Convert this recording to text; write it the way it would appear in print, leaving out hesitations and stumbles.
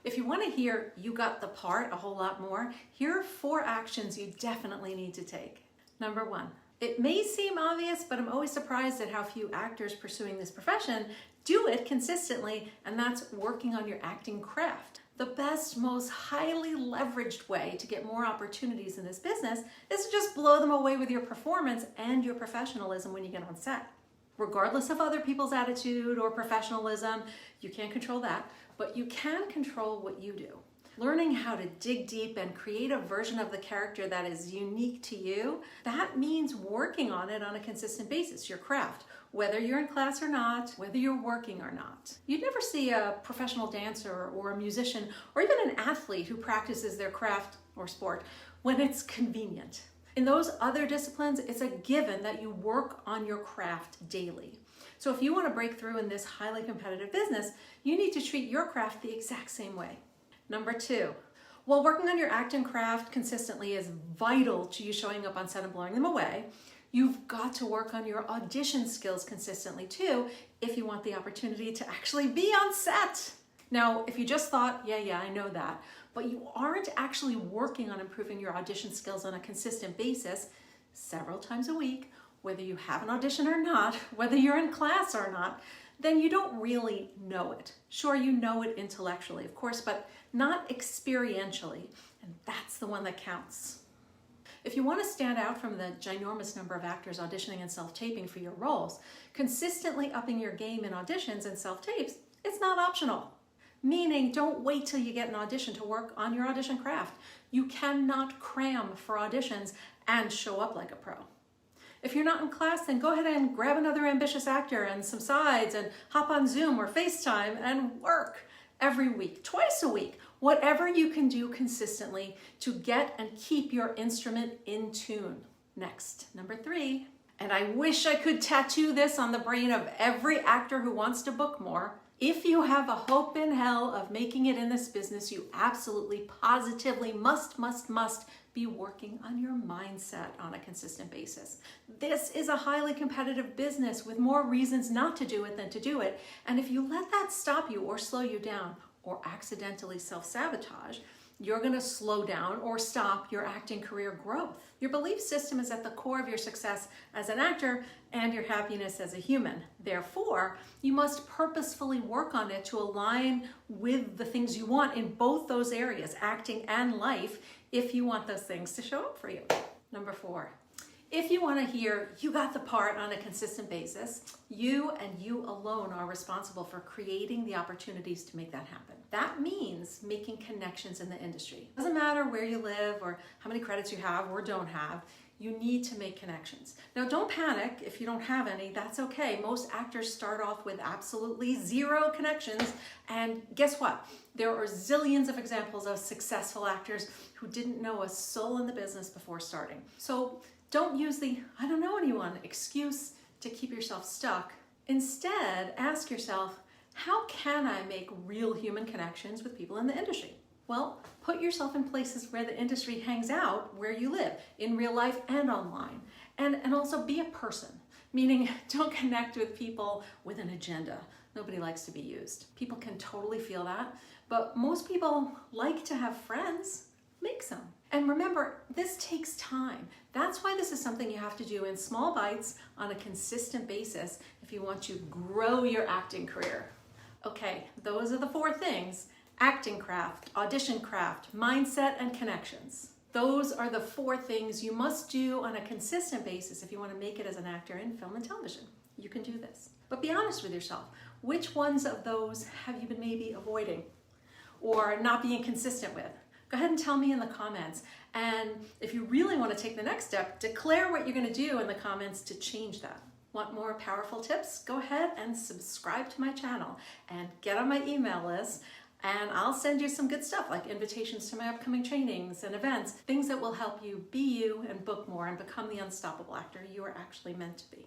If you want to hear you got the part a whole lot more, here are 4 actions you definitely need to take. Number 1. It may seem obvious, but I'm always surprised at how few actors pursuing this profession do it consistently, and that's working on your acting craft. The best, most highly leveraged way to get more opportunities in this business is to just blow them away with your performance and your professionalism when you get on set. Regardless of other people's attitude or professionalism, you can't control that, but you can control what you do. Learning how to dig deep and create a version of the character that is unique to you, that means working on it on a consistent basis, your craft, whether you're in class or not, whether you're working or not. You'd never see a professional dancer or a musician or even an athlete who practices their craft or sport when it's convenient. In those other disciplines, it's a given that you work on your craft daily. So if you want to break through in this highly competitive business, you need to treat your craft the exact same way. Number 2, while working on your acting craft consistently is vital to you showing up on set and blowing them away, you've got to work on your audition skills consistently too if you want the opportunity to actually be on set. Now, if you just thought, yeah, I know that, but you aren't actually working on improving your audition skills on a consistent basis several times a week, whether you have an audition or not, whether you're in class or not, then you don't really know it. Sure, you know it intellectually, of course, but not experientially, and that's the one that counts. If you want to stand out from the ginormous number of actors auditioning and self-taping for your roles, consistently upping your game in auditions and self-tapes, it's not optional. Meaning, don't wait till you get an audition to work on your audition craft. You cannot cram for auditions and show up like a pro. If you're not in class, then go ahead and grab another ambitious actor and some sides and hop on Zoom or FaceTime and work every week, twice a week, whatever you can do consistently to get and keep your instrument in tune. Next, number 3, and I wish I could tattoo this on the brain of every actor who wants to book more. If you have a hope in hell of making it in this business, you absolutely, positively must be working on your mindset on a consistent basis. This is a highly competitive business with more reasons not to do it than to do it. And if you let that stop you or slow you down or accidentally self-sabotage, you're going to slow down or stop your acting career growth. Your belief system is at the core of your success as an actor and your happiness as a human. Therefore, you must purposefully work on it to align with the things you want in both those areas, acting and life, if you want those things to show up for you. Number 4, if you want to hear you got the part on a consistent basis, you and you alone are responsible for creating the opportunities to make that happen. That means making connections in the industry. It doesn't matter where you live or how many credits you have or don't have, you need to make connections. Now, don't panic if you don't have any, that's okay. Most actors start off with absolutely 0 connections, and guess what? There are zillions of examples of successful actors who didn't know a soul in the business before starting. So don't use the "I don't know anyone" excuse to keep yourself stuck. Instead, ask yourself, how can I make real human connections with people in the industry? Well, put yourself in places where the industry hangs out, where you live, in real life and online. And also be a person, meaning don't connect with people with an agenda. Nobody likes to be used. People can totally feel that, but most people like to have friends. Make some. And remember, this takes time. That's why this is something you have to do in small bites on a consistent basis if you want to grow your acting career. Okay, those are the 4 things: acting craft, audition craft, mindset, and connections. Those are the 4 things you must do on a consistent basis if you want to make it as an actor in film and television. You can do this. But be honest with yourself. Which ones of those have you been maybe avoiding or not being consistent with? Go ahead and tell me in the comments. And if you really want to take the next step, declare what you're going to do in the comments to change that. Want more powerful tips? Go ahead and subscribe to my channel and get on my email list, and I'll send you some good stuff like invitations to my upcoming trainings and events, things that will help you be you and book more and become the unstoppable actor you are actually meant to be.